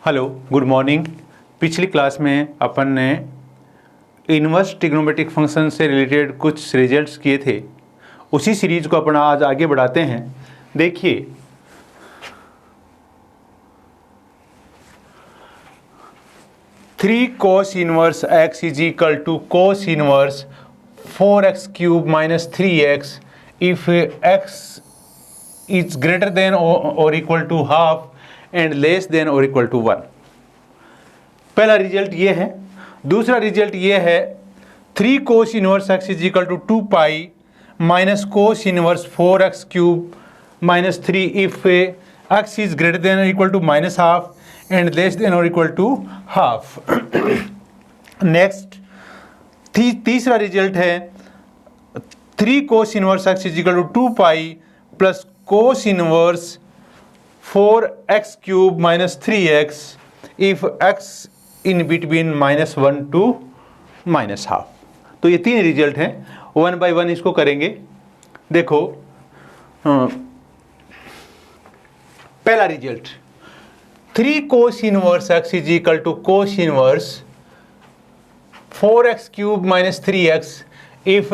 Hello, good morning. पिछली class में अपन ने इन्वर्स ट्रिग्नोमेट्रिक फंक्शन से रिलेटेड कुछ रिजल्ट्स किए थे। उसी सीरीज को अपन आज आगे बढ़ाते हैं। देखिए, three cos inverse x is equal to cos inverse 4x cube minus 3x if x is greater than और equal to half and less than और इक्वल टू 1। पहला रिजल्ट ये है। दूसरा रिजल्ट ये है, three cos inverse x is equal to 2 pi minus cos inverse 4x cube minus 3 if x is greater than और equal to minus half and less than और equal to half. Next तीसरा result है, three cos inverse x is equal to 2 pi plus cos inverse 4x cube minus 3x if x in between -1 to -हाफ। तो ये तीन result हैं, one by one इसको करेंगे। देखो, पहला result, three cos inverse x is equal to cos inverse 4x cube minus 3x if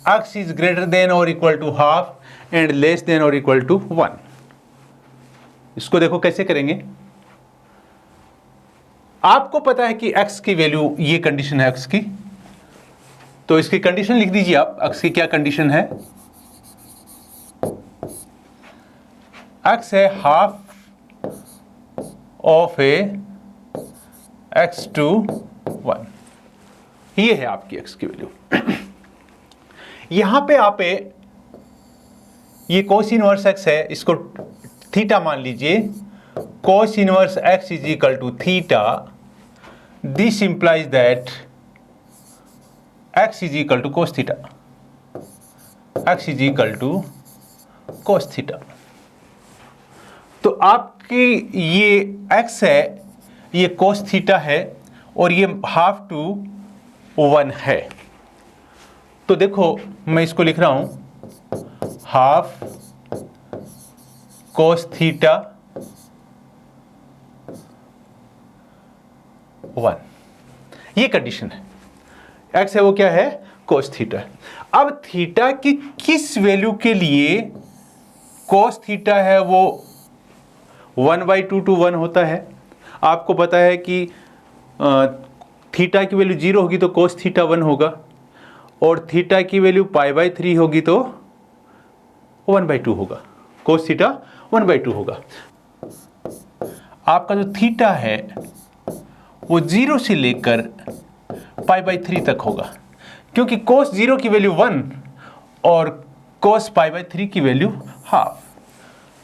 x is greater than और equal to half and less than और इक्वल टू 1। इसको देखो कैसे करेंगे। आपको पता है कि x की वैल्यू, ये कंडीशन है x की, तो इसकी कंडीशन लिख दीजिए आप। x की क्या कंडीशन है? x है हाफ ऑफ x टू 1। ये है आपकी x की वैल्यू। यहां पे आप ये कोस इनवर्स x है, इसको थीटा मान लीजिए। Cos inverse x is equal to theta. This implies that x is equal to cos theta. x is equal to cos theta. तो आपकी ये x है, ये कोस थीटा है और ये हाफ टू 1 है। तो देखो, मैं इसको लिख रहा हूं, हाफ कोस थीटा 1। ये कंडीशन है। x है वो क्या है? Cos theta. अब थीटा की किस वैल्यू के लिए कोस थीटा है वो 1/2 to 1 होता है? आपको पता है कि थीटा की वैल्यू 0 होगी तो कोस थीटा 1 होगा, और थीटा की वैल्यू π/3 होगी तो 1/2 होगा। कोस थीटा 1/2 होगा। आपका जो थीटा है वो 0 से लेकर π/3 तक होगा, क्योंकि कोस 0 की वैल्यू 1 और कोस π/3 की वैल्यू हाफ।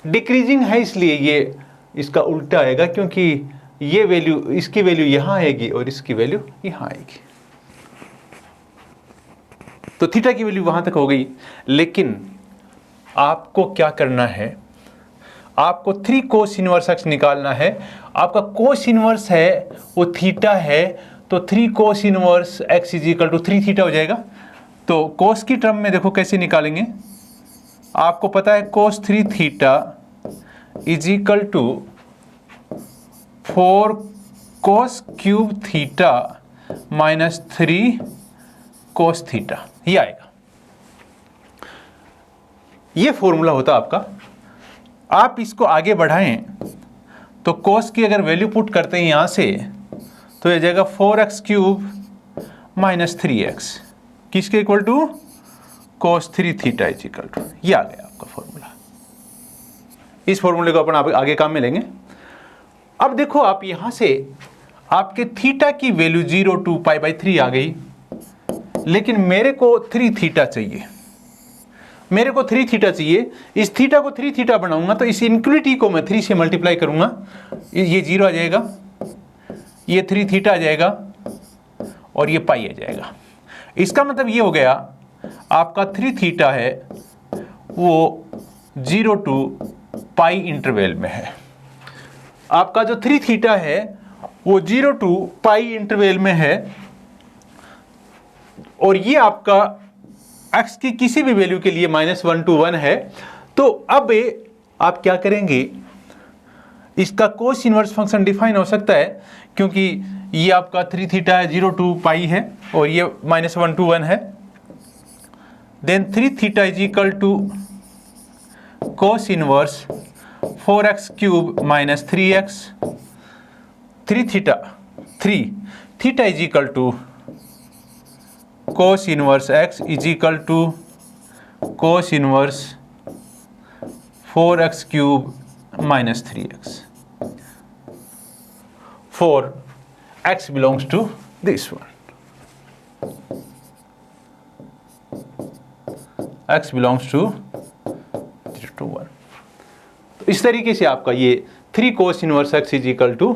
डिक्रीजिंग है इसलिए ये इसका उल्टा आएगा, क्योंकि ये वैल्यू, इसकी वैल्यू यहां आएगी और इसकी वैल्यू यहां आएगी। तो थीटा की वैल्यू वहां तक हो गई। लेकिन आपको क्या करना है? आपको थ्री कोस इनवर्स x निकालना है। आपका कोस इनवर्स है वो थीटा है, तो three cos inverse x is equal to 3 theta हो जाएगा। तो कोस की टर्म में देखो कैसे निकालेंगे। आपको पता है cos 3 theta is equal to 4 cos cube theta minus 3 cos theta, ये आएगा। ये फॉर्मूला होता आपका। आप इसको आगे बढ़ाएं तो कोस की अगर वैल्यू पुट करते हैं यहां से, तो ये जाएगा 4x क्यूब माइनस 3x, किसके equal to? Cos 3 theta is equal to, ये आ गया आपका फॉर्मूला। इस फॉर्मूले को अपन आगे काम में लेंगे। अब देखो, आप यहां से आपके थीटा की वैल्यू 0 to π/3 आ गई, लेकिन मेरे को 3 थीटा चाहिए। मेरे को 3 थीटा चाहिए। इस थीटा को 3 थीटा बनाऊंगा तो इस इनक्विटी को मैं 3 से मल्टीप्लाई करूंगा, ये 0 आ जाएगा, ये 3 थीटा आ जाएगा और ये पाई आ जाएगा। इसका मतलब ये हो गया, आपका 3 थीटा है वो 0 to पाई इंटरवल में है। आपका जो 3 थीटा है वो 0 to पाई इंटरवल में है, और ये आपका x की किसी भी वैल्यू के लिए -1 to 1 है। तो अब आप क्या करेंगे, इसका कोस इनवर्स फंक्शन डिफाइन हो सकता है, क्योंकि ये आपका 3 थीटा है, 0 to पाई है, और ये -1 to 1 है। Then 3 theta is equal to cos inverse 4x cube minus 3x। 3 theta is equal to cos inverse x is equal to cos inverse 4x cube minus 3x for x belongs to this one, x belongs to 0 to 1। तो इस तरीके से आपका ये 3 cos inverse x is equal to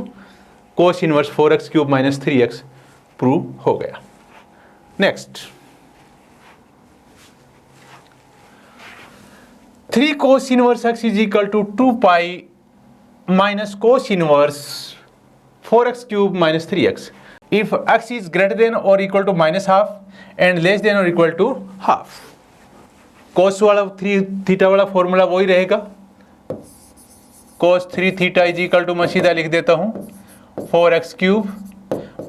cos inverse 4x cube minus 3x prove हो गया। Next, 3 cos inverse x is equal to 2 pi minus cos inverse 4x cube minus 3x if x is greater than or equal to minus half and less than or equal to half। cos वाला 3 theta वाला formula वही रहेगा, cos 3 theta is equal to, मैं सीधा लिख देता हूँ 4x cube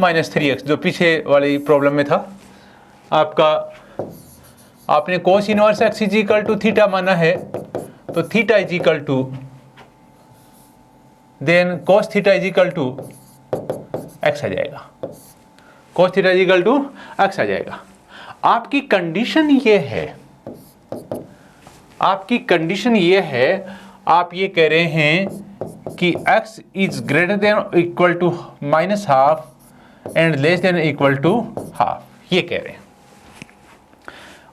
minus 3x, जो पीछे वाली प्रॉब्लम में था आपका। आपने cos inverse x is equal to theta माना है, तो theta is equal to, then cos theta is equal to x आ जाएगा, cos theta is equal to x आ जाएगा। आपकी कंडीशन ये है, आपकी कंडीशन ये है, आप ये कह रहे हैं कि x is greater than equal to minus half and less than equal to half, ये कह रहे हैं।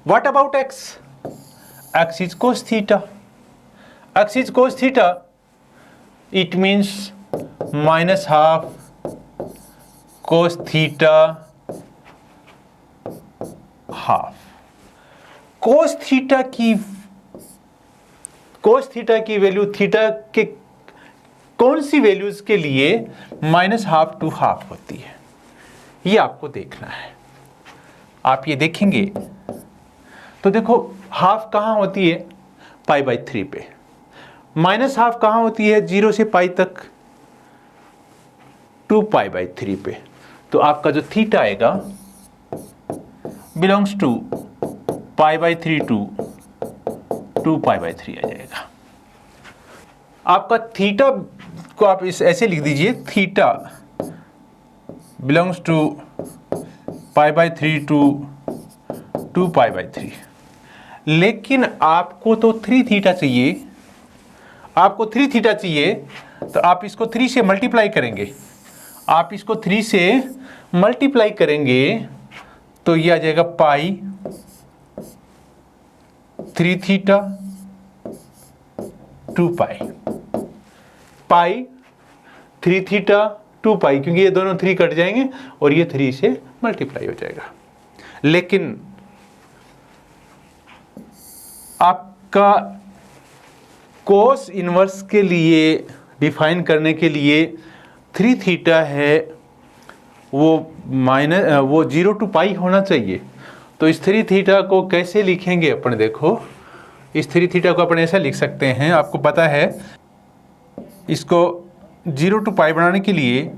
What about x? x is cos theta, x is cos theta, it means minus half cos theta half. cos theta की value theta के कौन सी values के लिए minus half to half होती है, ये आपको देखना है। आप ये देखेंगे तो देखो, हाफ कहाँ होती है? π/3 पे। माइनस हाफ कहाँ होती है? 0 से पाई तक, 2π/3 पे। तो आपका जो थीटा आएगा बिलोंग्स टू π/3 टू 2π/3 आ जाएगा। आपका थीटा को आप इस ऐसे लिख दीजिए, थीटा बिलोंग्स टू π/3 टू 2π/3। लेकिन आपको तो 3 थीटा चाहिए, आपको 3 थीटा चाहिए, तो आप इसको 3 से मल्टीप्लाई करेंगे, आप इसको 3 से मल्टीप्लाई करेंगे तो ये आ जाएगा पाई 3 थीटा 2 पाई, पाई 3 थीटा 2 पाई, क्योंकि ये दोनों 3 कट जाएंगे और ये 3 से मल्टीप्लाई हो जाएगा। लेकिन आपका कोस इनवर्स के लिए डिफाइन करने के लिए 3 थीटा है, वो 0 to पाई होना चाहिए। तो इस 3 थीटा को कैसे लिखेंगे अपन? देखो, इस 3 थीटा को अपन ऐसा लिख सकते हैं, आपको पता है, इसको 0 to पाई बनाने के लिए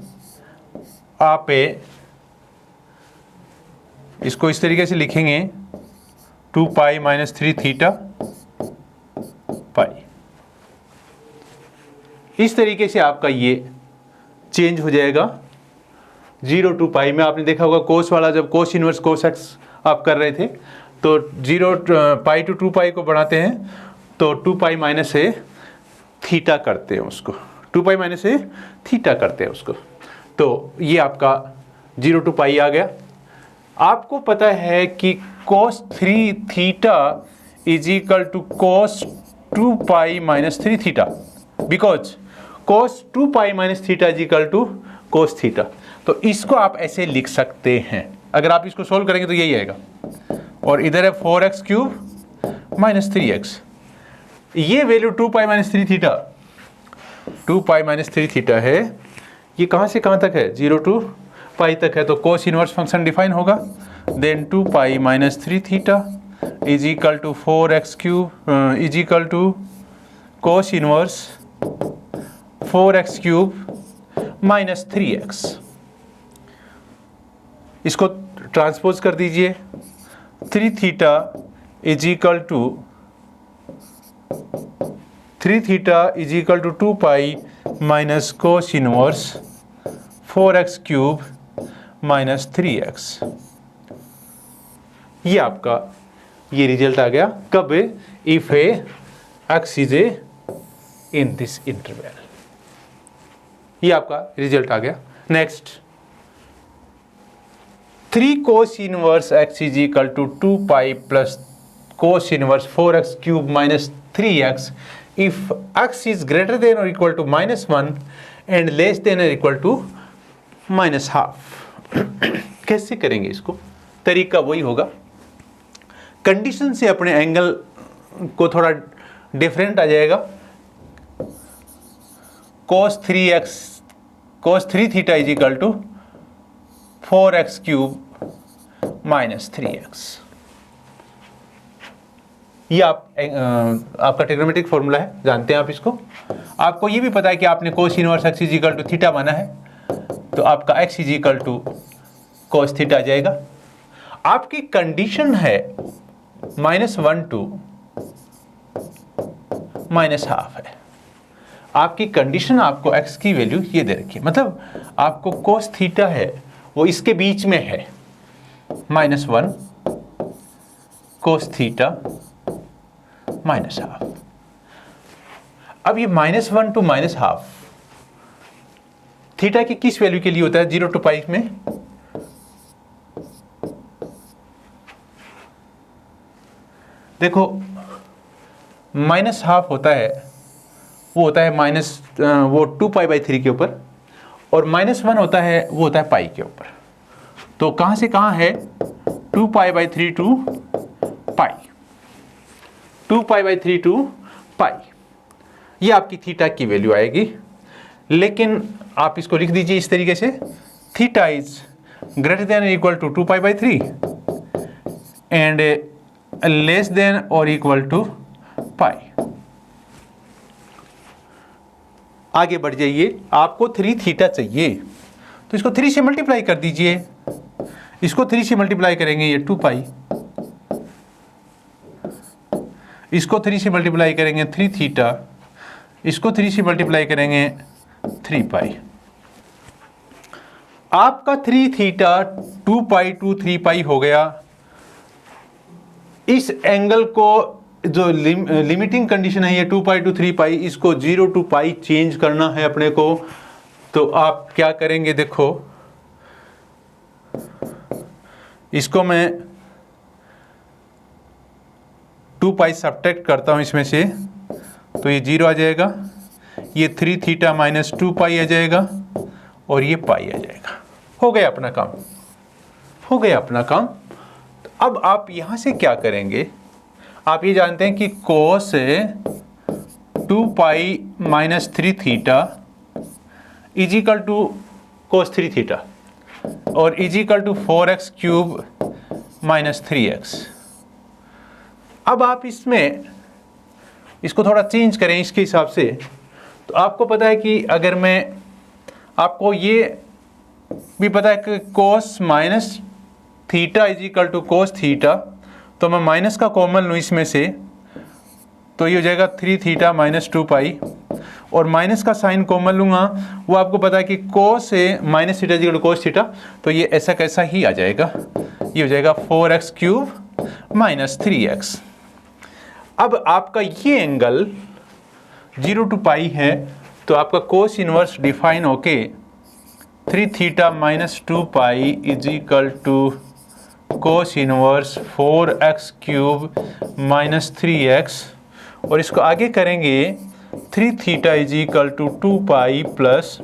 आप इसको इस तरीके से लिखेंगे, 2 पाई माइनस 3 थीटा पाई। इस तरीके से आपका ये चेंज हो जाएगा 0 to पाई में। आपने देखा होगा कोस वाला, जब कोस इनवर्स कोस एक्स आप कर रहे थे तो 0 पाई टू 2 पाई को बढ़ाते हैं तो 2 पाई माइनस से थीटा करते हैं उसको, 2 पाई माइनस से थीटा करते हैं उसको। तो ये आपका 0 to पाई आ गया। आपको पता है कि cos 3 theta is equal to cos 2 pi minus 3 theta, because cos 2 pi minus theta is equal to cos theta. तो इसको आप ऐसे लिख सकते हैं, अगर आप इसको सोल्व करेंगे तो यही आएगा। और इधर है 4x क्यूब माइनस 3x, ये value 2 pi minus 3 theta, 2 pi minus 3 theta है। ये कहाँ से कहाँ तक है? 0 to पाई तक है, तो कोस इनवर्स फंक्शन डिफाइन होगा। Then 2 pi minus 3 theta is equal to 4x cube is equal to cos inverse 4x cube minus 3x। इसको ट्रांसपोज कर दीजिए, 3 theta is equal to 2 pi minus cos inverse 4x cube minus 3x। ये आपका ये result आ गया कब? If a x is a in this interval. ये आपका रिजल्ट आ गया। Next, 3 cos inverse x is equal to 2 pi plus cos inverse 4x cube minus 3x if x is greater than और equal to -1 and less than और equal to -half. कैसे करेंगे इसको? तरीका वही होगा, कंडीशन से अपने एंगल को थोड़ा डिफरेंट आ जाएगा। cos 3 theta is equal to 4x cube minus 3x। ये आपका ट्रिग्नोमेट्रिक फॉर्मूला है, जानते हैं आप इसको। आपको ये भी पता है कि आपने cos inverse x is equal to theta माना है, तो आपका x is equal to cos theta आ जाएगा। आपकी कंडीशन है -1 टू -हाफ है। आपकी कंडीशन आपको x की वैल्यू ये दे रखी है, मतलब आपको cos थीटा है वो इसके बीच में है, -1 cos थीटा -हाफ। अब ये -1 टू -हाफ थीटा की किस वैल्यू के लिए होता है? 0 टू पाई में। देखो -हाफ होता है, वो होता है वो 2 पाई बाई 3 के ऊपर, और -1 होता है वो होता है पाई के ऊपर। तो कहां से कहां है? 2 pi by 3 to pi, 2 pi by 3 to pi. ये आपकी थीटा की वैल्यू आएगी। लेकिन आप इसको लिख दीजिए इस तरीके से, theta is greater than equal to 2 pi by 3 and less than और इक्वल टू पाई। आगे बढ़ जाइए, आपको 3 थीटा चाहिए तो इसको 3 से मल्टीप्लाई कर दीजिए। इसको 3 से मल्टीप्लाई करेंगे ये 2 पाई, इसको 3 से मल्टीप्लाई करेंगे 3 थीटा, इसको 3 से मल्टीप्लाई करेंगे 3 पाई। आपका 3 थीटा 2 पाई टू 3 पाई हो गया। इस एंगल को जो लिमिटिंग कंडीशन है ये 2 पाई टू 3 पाई, इसको 0 टू पाई चेंज करना है अपने को। तो आप क्या करेंगे? देखो इसको मैं 2 पाई सब्ट्रैक्ट करता हूं इसमें से, तो ये 0 आ जाएगा, ये 3 थीटा माइनस 2 पाई आ जाएगा और ये पाई आ जाएगा। हो गया अपना काम, हो गया अपना काम। तो अब आप यहां से क्या करेंगे? आप ये जानते हैं कि cos 2 pi minus 3 theta is equal to cos 3 theta और is equal to 4x cube minus 3x। अब आप इसमें इसको थोड़ा चेंज करें इसके हिसाब से, तो आपको पता है कि अगर मैं आपको ये भी पता है कि cos minus theta is equal to cos theta, तो मैं माइनस का कॉमन लूँ इसमें से, तो ये हो जाएगा 3 थीटा माइनस 2 पाई, और माइनस का साइन कॉमन लूँगा, वो आपको पता है कि cos minus theta is equal to cos theta, तो ये ऐसा कैसा ही आ जाएगा, ये हो जाएगा 4x क्यूब माइनस 3x। अब आपका ये एंगल 0 टू पाई है, तो आपका cos इनवर्स डिफाइन होके 3 theta minus 2 pi is equal to cos inverse 4x cube minus 3x, और इसको आगे करेंगे 3 theta is equal to 2 pi plus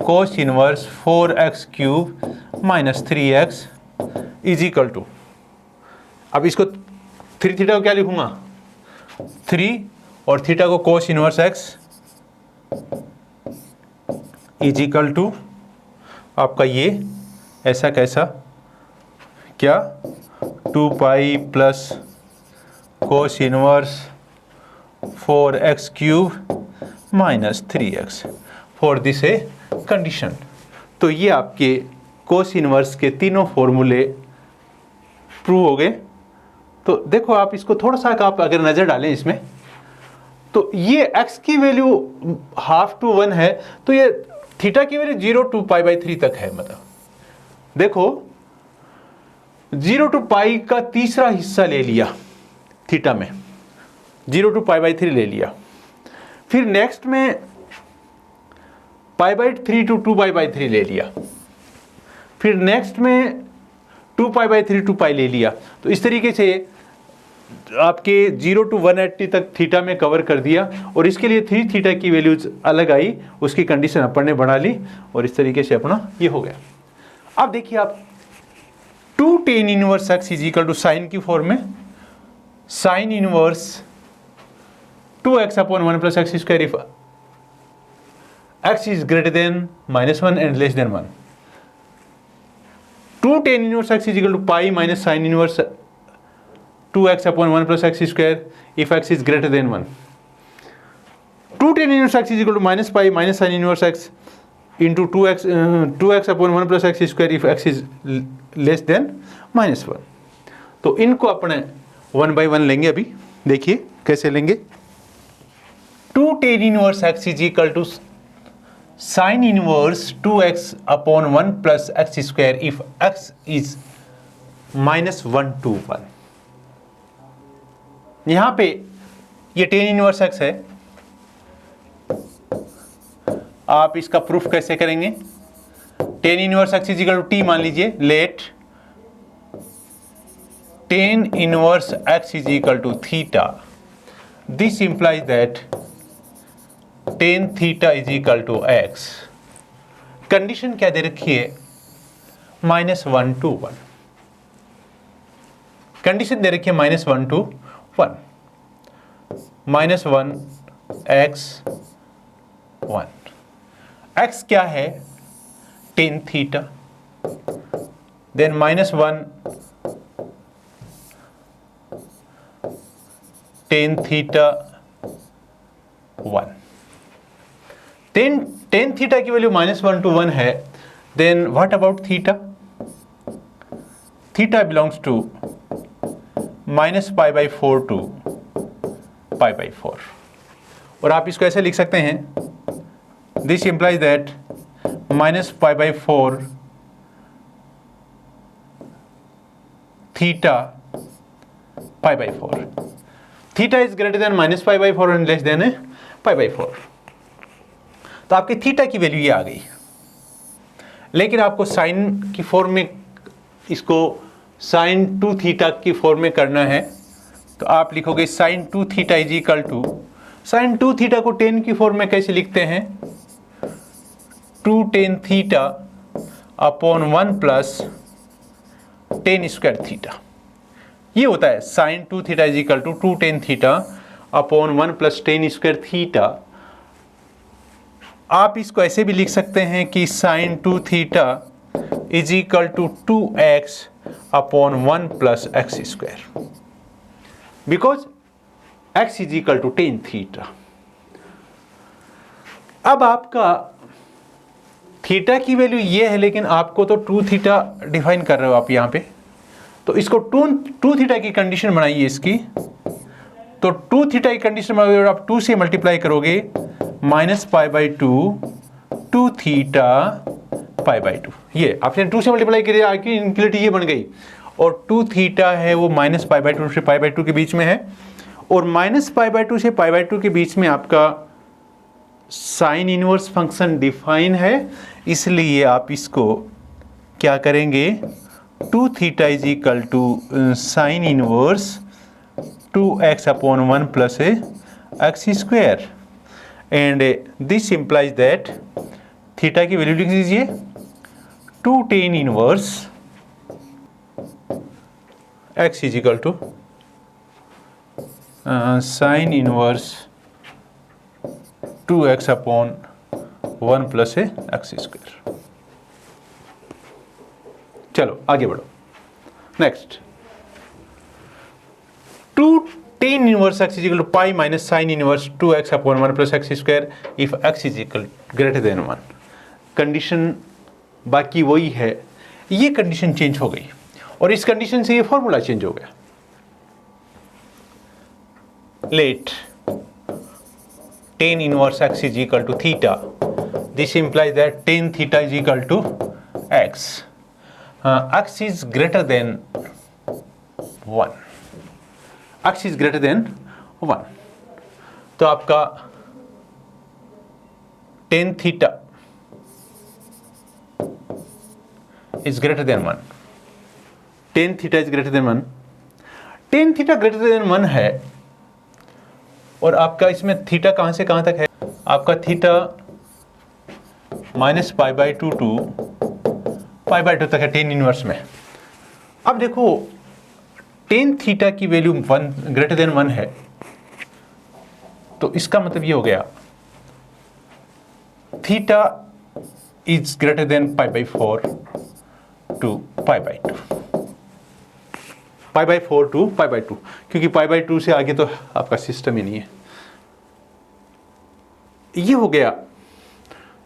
cos inverse 4x cube minus 3x is equal to, अब इसको 3 थीटा को क्या लिखूंगा? 3 और थीटा को cos inverse x is equal to आपका ये ऐसा कैसा क्या 2 pi plus cos inverse 4x cube minus 3x for this a condition. तो ये आपके कोस इनवर्स के तीनों फॉर्मूले प्रूव हो गए। तो देखो आप इसको थोड़ा सा आप अगर नज़र डालें इसमें, तो ये x की वैल्यू 1/2 to 1 है, तो ये थीटा की वैल्यू 0 to π/3 तक है। मतलब देखो 0 to π का तीसरा हिस्सा ले लिया थीटा में, 0 to π/3 ले लिया, फिर नेक्स्ट में π/3 to 2π/3 ले लिया, फिर नेक्स्ट में 2π/3 2π ले लिया। तो इस तरीके से आपके 0 to 180 तक थीटा में कवर कर दिया, और इसके लिए 3 थीटा की वैल्यूज अलग आई, उसकी कंडीशन अपन ने बढ़ा ली, और इस तरीके से अपना ये हो गया। अब देखिए आप 2 tan inverse x is equal to sine की फॉर्म में sine inverse 2x/1 + x² if x is greater than -1 and less than 1। 2 tan inverse x is equal to pi minus sine inverse 2x/1 + x² if x is greater than 1. 2 tan inverse x is equal to minus pi minus sin inverse x into 2x/1 + x² if x is less than -1. तो इनको अपने 1 by 1 लेंगे। अभी देखिए कैसे लेंगे। 2 tan inverse x is equal to sin inverse 2x/1 + x² if x is -1 to 1। यहां पे ये tan इनवर्स x है, आप इसका प्रूफ कैसे करेंगे। tan inverse x is equal to t मान लीजिए, let tan inverse x is equal to theta, this implies that tan theta is equal to x। Condition क्या दे रखी है, -1 to 1। कंडीशन दे रखी है -1 to 1, -1 x 1। x क्या है, tan theta, then -1 tan theta 1। tan theta की वैल्यू -1 to 1 है, then what about theta. Theta belongs to -π/4 to π/4, और आप इसको ऐसे लिख सकते हैं, this implies that -π/4 theta π/4, theta is greater than -π/4 and less than π/4। तो आपकी थीटा की वैल्यू ये आ गई, लेकिन आपको साइन की फॉर्म में इसको sin 2 थीटा की फॉर्म में करना है। तो आप लिखोगे sin 2 theta is equal to, sin 2 theta को tan की फॉर्म में कैसे लिखते हैं, 2 tan theta upon 1 plus tan² theta. ये होता है sin 2 theta is equal to 2 tan theta upon 1 plus tan² theta. आप इसको ऐसे भी लिख सकते हैं कि sin 2 theta is equal to 2x upon 1 plus x², because x is equal to tan theta. अब आपका थीटा की वैल्यू ये है, लेकिन आपको तो 2 थीटा डिफाइन कर रहे हो आप यहाँ पे, तो इसको 2 थीटा की कंडीशन बनाइए इसकी। तो 2 थीटा की कंडीशन बनाओगे, आप 2 से मल्टीप्लाई करोगे, -π/2 2 थीटा π/2। ये आपने 2 से मल्टीप्लाई करिए, आपकी इनक्लिटी ये बन गई, और 2 थीटा है वो -π/2 से π/2 के बीच में है, और -π/2 से π/2 के बीच में आपका साइन इनवर्स फंक्शन डिफाइन है। इसलिए आप इसको क्या करेंगे, 2 theta is equal to sine inverse 2x/1 plus x², and this implies that theta की वैल्यू लिख दीजिए 2 tan inverse x is equal to sine inverse 2x/1 plus x²। चलो आगे बढ़ो। Next, 2 tan inverse x is equal to pi minus sine inverse 2x upon 1 plus x square if x is equal greater than 1। Condition बाकी वही है, ये condition change हो गई और इस कंडीशन से ये फॉर्मूला चेंज हो गया। Let tan inverse x is equal to theta. This implies that tan theta is equal to x. X is greater than 1. X is greater than 1. तो आपका tan theta is greater than 1. Tan theta is greater than 1. Tan theta greater than 1 है और आपका इसमें theta कहाँ से कहाँ तक है? आपका theta minus pi by two to pi by two तक है टेन इनवर्स में। अब देखो टेन थीटा की वैल्यू 1 ग्रेटर देन 1 है, तो इसका मतलब ये हो गया theta is greater than pi by 4 to pi by 2, pi by 4 to pi by 2, क्योंकि पाई बाई 2 से आगे तो आपका सिस्टम ही नहीं है। ये हो गया।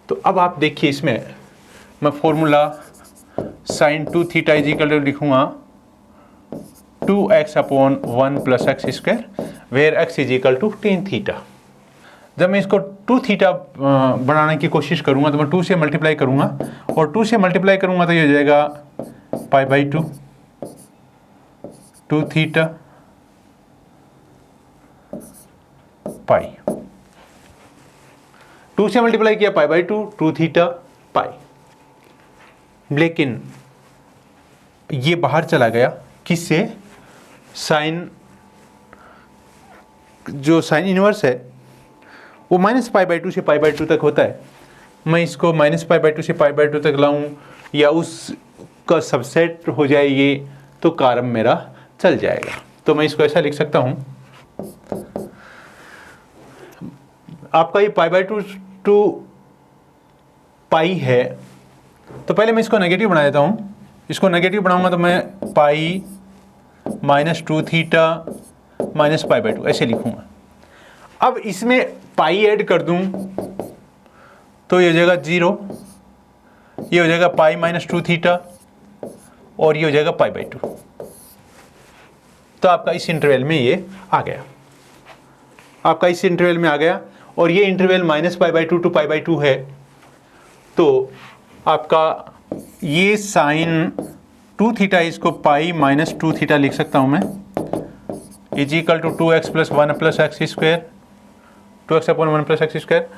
तो अब आप देखिए इसमें मैं formula sine 2 theta is equal to लिखूंगा 2x upon 1 plus x square where x is equal to tan theta. जब मैं इसको 2 थीटा बनाने की कोशिश करूंगा तो मैं 2 से मल्टीप्लाई करूंगा और 2 से मल्टीप्लाई करूंगा तो ये हो जाएगा पाई बाई 2 थीटा पाई, 2 से मल्टीप्लाई किया पाई बाई 2 थीटा पाई। लेकिन ये बाहर चला गया किससे? साइन, जो साइन इनवर्स है वो माइनस पाई बाई 2 से पाई बाई 2 तक होता है। मैं इसको माइनस पाई बाई 2 से पाई बाई 2 तक लाऊं या उसका सबसेट हो जाए ये, तो कारम मेरा चल जाएगा। तो मैं इसको ऐसा लिख सकता हूं, आपका ये पाई बाई 2 टू पाई है, तो पहले मैं इसको नेगेटिव बना देता हूं। इसको नेगेटिव बनाऊंगा तो मैं पाई minus 2 theta minus pi by 2 ऐसे लिखूंगा। अब इसमें पाई ऐड कर दूं तो ये हो जाएगा 0, ये हो जाएगा पाई माइनस 2 थीटा और ये हो जाएगा पाई बाई 2। तो आपका इस इंटरवल में ये आ गया, आपका इस इंटरवल में आ गया और ये interval minus pi by 2 to pi by 2 है। तो आपका ये साइन 2 थीटा, इसको पाई माइनस 2 थीटा लिख सकता हूं मैं, is equal to 2x plus 1 plus x square, 2x upon 1 plus x square.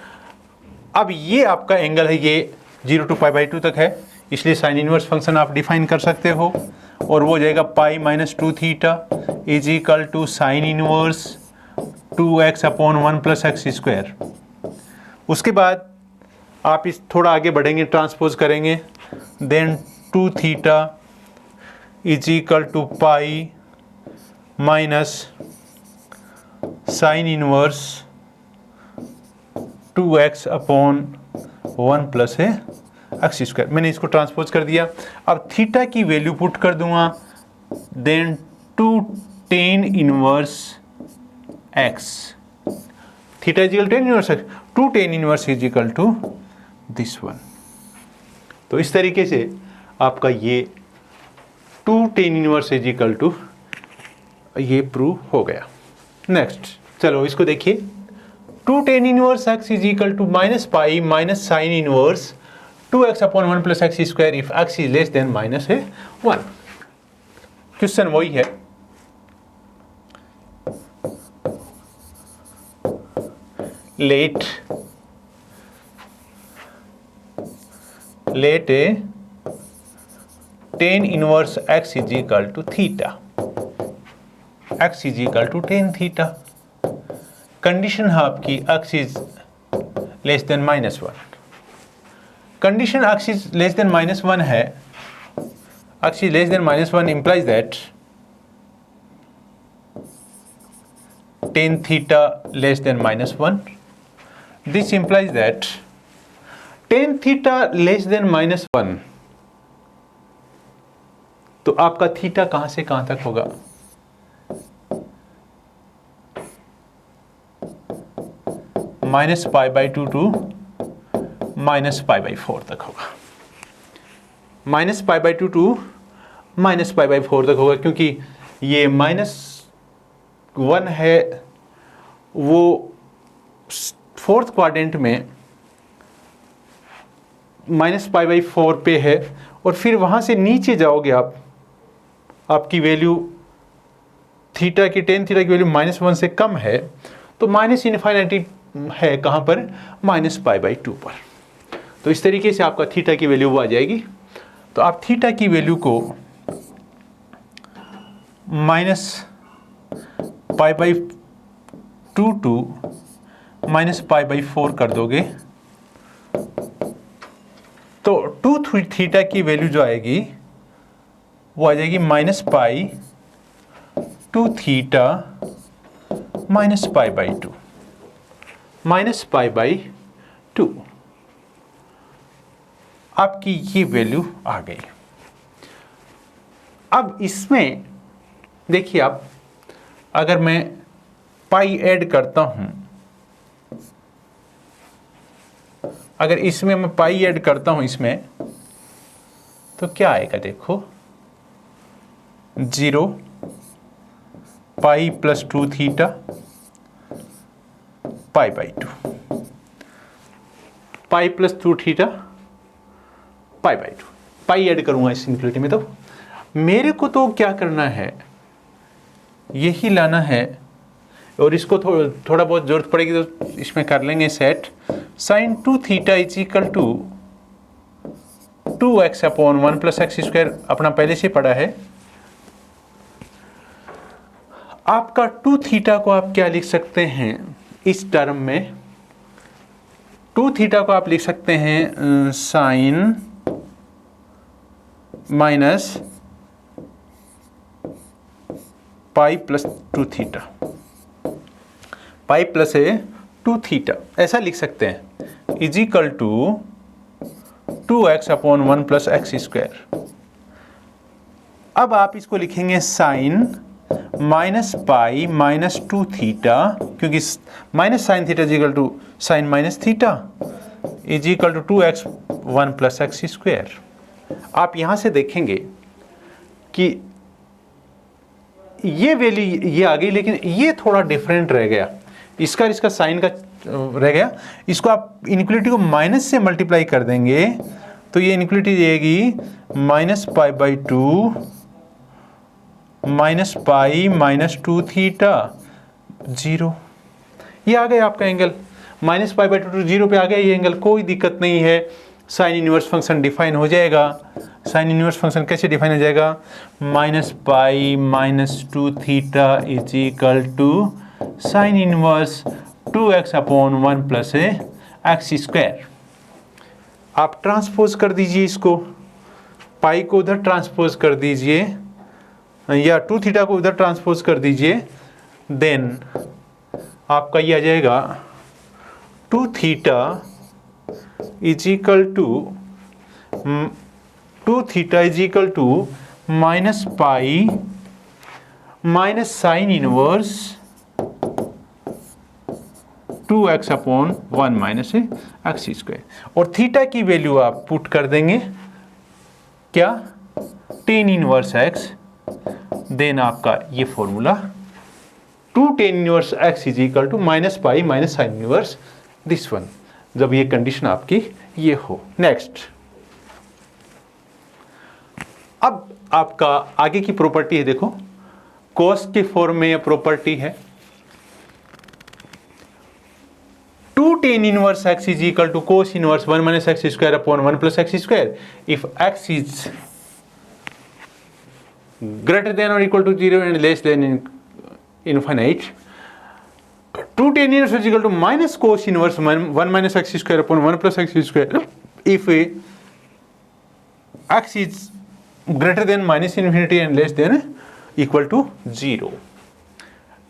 अब ये आपका एंगल है, ये 0 टू पाई बाई 2 तक है, इसलिए साइन इनवर्स फंक्शन आप डिफाइन कर सकते हो और वो जाएगा pi minus 2 theta is equal to sine inverse 2x upon 1 plus x square. उसके बाद आप इस थोड़ा आगे बढ़ेंगे, ट्रांसपोज करेंगे, then 2 theta is equal to pi minus sine inverse 2x upon 1 plus है एक्स स्क्वायर। मैंने इसको ट्रांसपोज कर दिया। अब थीटा की वैल्यू पुट कर दूंगा, then 2 tan inverse x, theta is equal to tan inverse x, 2 tan inverse is equal to this one. तो इस तरीके से आपका ये 2 tan inverse is equal to ये प्रूव हो गया। नेक्स्ट चलो इसको देखिए, 2 tan inverse x is equal to minus pi minus sine inverse 2x upon 1 plus x square if x is less than minus है 1। क्वेश्चन वही है, let a tan inverse x is equal to theta, x is equal to tan theta. Condition है आपकी x is less than minus 1। Condition x is less than minus 1 है, x is less than minus 1 implies that tan theta less than minus 1. This implies that tan theta less than minus 1, तो आपका theta कहां से कहां तक होगा? -π/2 to -π/4 तक होगा। -π/2 टू -π/4 तक होगा, क्योंकि ये -1 है, वो फोर्थ क्वाड्रेंट में -π/4 पे है, और फिर वहाँ से नीचे जाओगे आप, आपकी वैल्यू थीटा की, टेन थीटा की वैल्यू -1 से कम है, तो -∞ है कहाँ पर, -π/2 पर। तो इस तरीके से आपका थीटा की वैल्यू आ जाएगी। तो आप थीटा की वैल्यू को -π/2 टू -π/4 कर दोगे, तो 2 थीटा की वैल्यू जो आएगी वो आ जाएगी -π/2 थीटा -π/2 -π/2। आपकी ये वैल्यू आ गई। अब इसमें देखिए आप, अगर मैं पाई ऐड करता हूं, अगर इसमें मैं पाई ऐड करता हूं इसमें, तो क्या आएगा देखो, 0 pi plus 2 theta π/2, pi plus 2 theta π/2। Pi add करूंगा इस सिंप्लिसिटी में, तो मेरे को तो क्या करना है, यही लाना है, और इसको थोड़ा बहुत जरूरत पड़ेगी तो इसमें कर लेंगे सेट। sin 2 theta is equal to 2x/1 + x² अपना पहले से पढ़ा है। आपका 2 थीटा को आप क्या लिख सकते हैं इस टर्म में, 2 थीटा को आप लिख सकते हैं sine minus pi plus 2 theta, pi plus 2 theta ऐसा लिख सकते हैं, is equal to 2x/1 + x²। अब आप इसको लिखेंगे sine minus pi minus 2 theta, क्योंकि minus sine theta is equal to sine minus theta, is equal to 2x1 + x²। आप यहां से देखेंगे कि ये वैल्यू ये आ गई, लेकिन ये थोड़ा डिफरेंट रह गया, इसका साइन का रह गया। इसको आप इनइक्वालिटी को माइनस से मल्टीप्लाई कर देंगे, तो ये इनइक्वालिटी देगी -π/2 -पाई माइनस 2 थीटा 0। ये आ गया आपका एंगल, -π/2 टू 0 पे आ गया ये एंगल, कोई दिक्कत नहीं है। साइन इनवर्स फंक्शन डिफाइन हो जाएगा। साइन इनवर्स फंक्शन कैसे डिफाइन हो जाएगा, -pi minus 2 theta is equal to sine inverse 2x/1 + x²। आप ट्रांसपोज कर दीजिए इसको, पाई को उधर ट्रांसपोज कर दीजिए, या 2 थीटा को उधर ट्रांसपोज कर दीजिए, देन आपका ये आ जाएगा 2 theta is equal to 2 theta is equal to -pi minus sine inverse 2x/1 - x²। और थीटा की वैल्यू आप पुट कर देंगे क्या, tan इनवर्स x, देन आपका ये formula 2 tan inverse x is equal to -pi minus sine inverse this one, जब ये कंडीशन आपकी ये हो। नेक्स्ट, अब आपका आगे की प्रॉपर्टी है, देखो cos के फॉर्म में ये प्रॉपर्टी है, 2 tan inverse x is equal to cos inverse 1 - x² + x²। If x is greater than or equal to 0 and less than infinite, 2 tan inverse is equal to minus cos inverse 1 - x² + x², if x is greater than -∞ and less than equal to 0।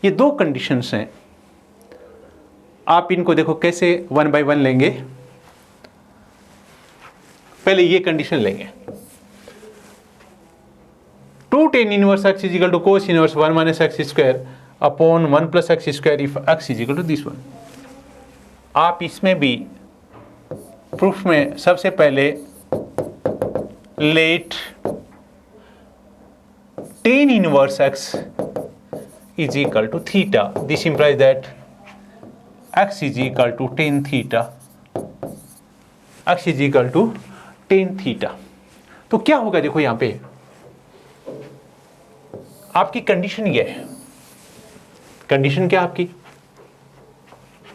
ये दो conditions हैं। आप इनको देखो कैसे 1 by 1 लेंगे। पहले ये कंडीशन लेंगे, 2 tan inverse x is equal to cos inverse 1 - x² / 1 + x² if x is equal to this one। आप इसमें भी प्रूफ में सबसे पहले late tan inverse x is equal to theta. This implies that x is equal to tan theta. x is equal to tan theta. तो क्या होगा देखो यहां पे आपकी कंडीशन ये है। कंडीशन क्या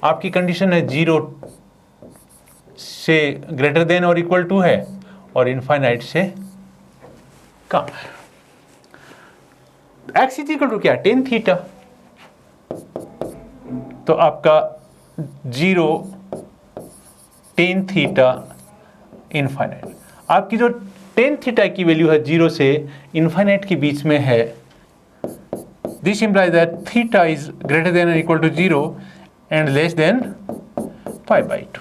आपकी कंडीशन है 0 से ग्रेटर देन और इक्वल टू है और इनफाइनाइट से कम है। एक्स इज इक्वल टू क्या, टेन थीटा। तो आपका 0 टेन थीटा इनफाइनाइट, आपकी जो टेन थीटा की वैल्यू है 0 से इनफाइनाइट के बीच में है। This implies that theta is greater than और equal to 0 and less than π/2।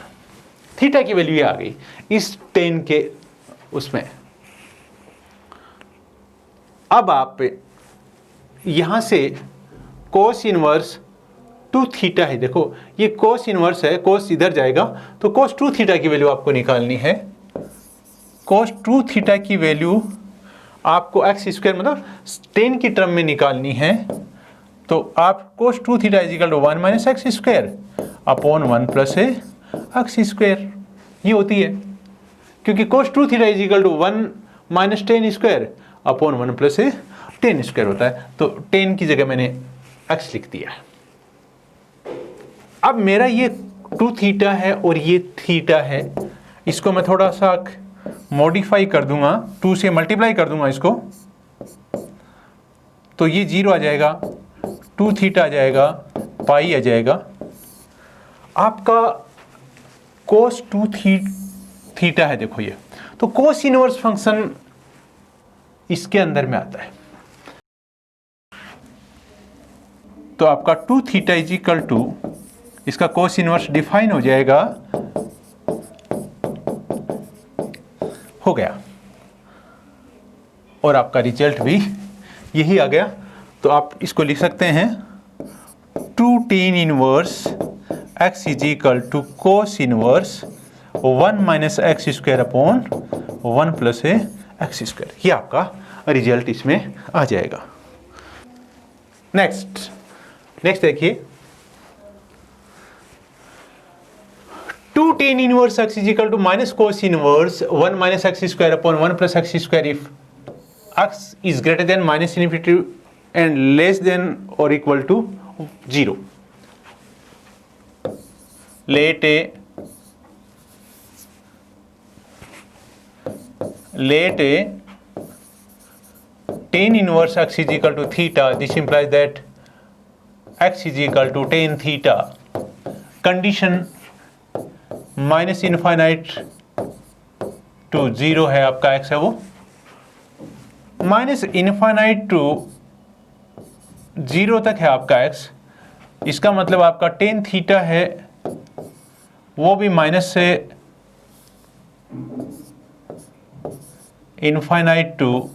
Theta की वैल्यू आ गई इस 10 के उसमें। अब आप यहां से कोस इनवर्स 2 थीटा है, देखो ये कोस इनवर्स है, कोस इधर जाएगा तो कोस 2 थीटा की वैल्यू आपको निकालनी है। कोस 2 थीटा की वैल्यू आपको एक्स स्क्वायर मतलब 10 की टर्म में निकालनी है। तो आप cos 2 theta is equal to 1 minus x square upon 1 plus x square, ये होती है क्योंकि cos 2 theta is equal to 1 minus 10 square upon 1 plus 10 square होता है। तो 10 की जगह मैंने एक्स लिख दिया। अब मेरा ये 2 थीटा है और ये थीटा है, इसको मैं थोड़ा सा मॉडिफाई कर दूंगा, 2 से मल्टीप्लाई कर दूंगा इसको, तो ये 0 आ जाएगा, 2 थीटा आ जाएगा, पाई आ जाएगा। आपका कोस 2 थीटा है, देखो ये तो कोस इनवर्स फंक्शन इसके अंदर में आता है। तो आपका 2 थीटा इज इक्वल टू, इसका कोस इनवर्स डिफाइन हो जाएगा, हो गया, और आपका रिजल्ट भी यही आ गया। तो आप इसको लिख सकते हैं 2 tan inverse x is equal to cos inverse 1 minus x square upon 1 plus x square. ये आपका रिजल्ट इसमें आ जाएगा। नेक्स्ट देखिए 2 tan inverse x is equal to minus cos inverse 1 minus x square upon 1 plus x square if x is greater than minus infinity and less than or equal to 0. Let a tan inverse x is equal to theta. This implies that x is equal to tan theta. Condition minus infinite to 0 है, आपका x है वो minus infinite to 0 तक है आपका x। इसका मतलब आपका टेन थीटा है वो भी माइनस से इनफाइनाइट टू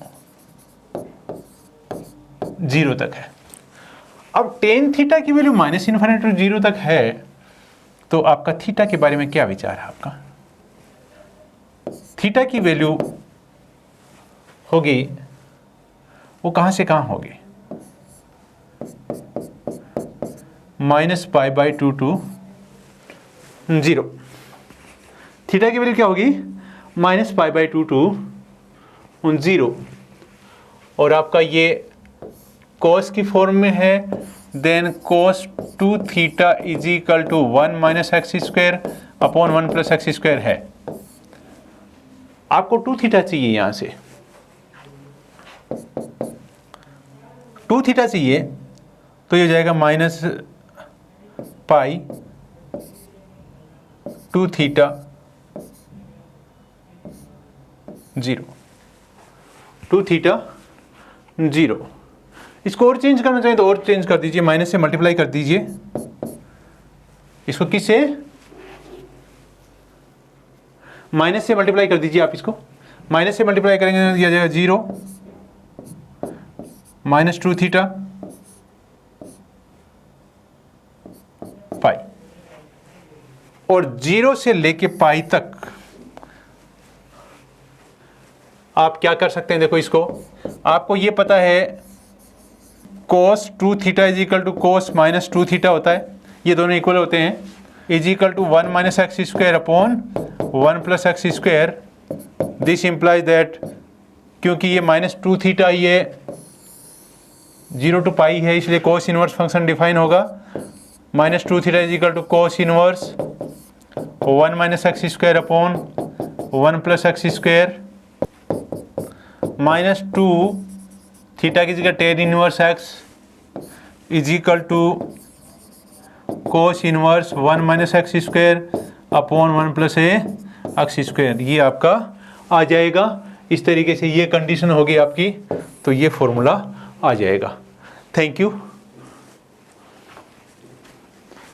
0 तक है। अब टेन थीटा की वैल्यू माइनस इनफाइनाइट टू 0 तक है, तो आपका थीटा के बारे में क्या विचार है आपका? थीटा की वैल्यू होगी, वो कहां से कहां होगी, -π/2 टू 0। थीटा की वैल्यू क्या होगी, -π/2 टू 0। और आपका ये कॉस की फॉर्म में है, then cos 2 theta is equal to 1 minus x square upon 1 plus x square है। आपको 2 थीटा चाहिए, यहां से 2 थीटा चाहिए, तो ये हो जाएगा -π/2 थीटा 0, 2 थीटा 0। इसको और चेंज करना चाहिए तो और चेंज कर दीजिए, माइनस से मल्टीप्लाई कर दीजिए। इसको किससे, माइनस से मल्टीप्लाई कर दीजिए। आप इसको माइनस से मल्टीप्लाई करेंगे तो दिया जाएगा 0 -2 थीटा पाई। और 0 से लेके पाई तक आप क्या कर सकते हैं, देखो इसको, आपको ये पता है cos 2 theta is equal to cos minus 2 theta होता है, ये दोनों इक्वल होते हैं, is equal to 1 minus x square upon 1 plus x square. This implies that, क्योंकि ये माइनस 2 थीटा ये 0 टू पाई है, इसलिए cos इनवर्स फंक्शन डिफाइन होगा minus 2 theta is equal to cos inverse 1 minus x square upon 1 plus x square minus 2 theta की जगह tan inverse x is equal to cos inverse 1 minus x square upon 1 plus x square, ये आपका आ जाएगा। इस तरीके से ये condition होगी आपकी, तो ये फॉर्मूला आ जाएगा। Thank you.